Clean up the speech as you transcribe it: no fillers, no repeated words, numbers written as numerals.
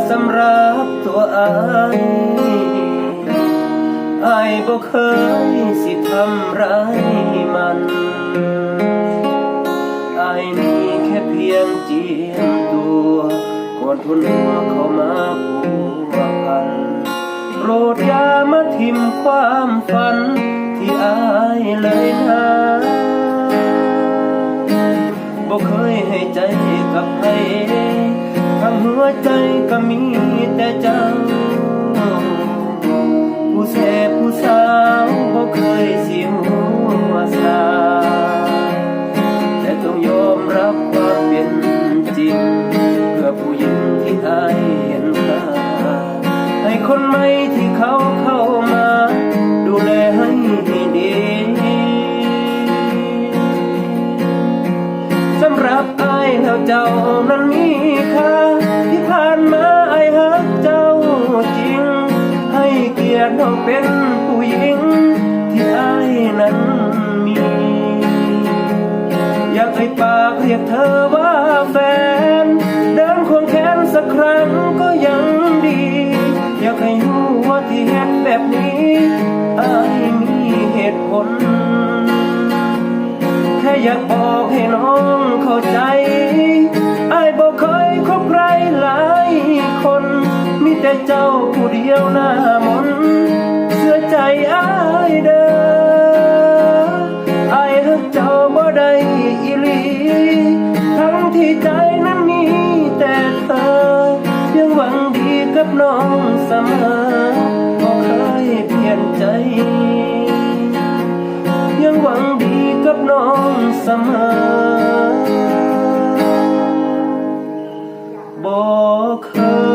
สำหรับตัวอายบ่เคยสิทำร้ายมันอายนี่แค่เพียงเจียมตัวก่อนทนหัวเข้ามาผัวพันโปรดอย่ามาทิ่มความฝันที่อายเลยนะบ่เคยให้ใจกับใครทั้งหัวใจก็มีแต่เจ้าผู้เสพผู้สาวบ่เคยสิหัวสาแต่ต้องยอมรับความเป็นจริงเพื่อผู้หญิงที่อายเห็นค่าให้คนใหม่ที่เขาเข้ามาดูแลให้ดีสำหรับอายแล้วเจ้านั้นมีค่าที่ผ่านมาอายฮักเจ้าจริงให้เกียรติน้องเป็นผู้หญิงที่อายนั้นมีอยากให้ปากเรียกเธอว่าแฟนเดินควงแขนสักครั้งก็ยังดีอยากให้รู้ว่าที่เห็นแบบนี้อายมีเหตุผลแค่อยากบอกให้น้องเข้าใจอายบอกเคยคบใครหลายคนมีแต่เจ้าผู้เดียวหน้ามนเสื้อใจอายเด้ออายฮักเจ้าบ่ได้อีหลีทั้งที่ใจนั้นมีแต่เธอยังหวังดีกับน้องเสมอบ่เคยเปลี่ยนใจยังหวังดีกับน้องเสมอบ่เคย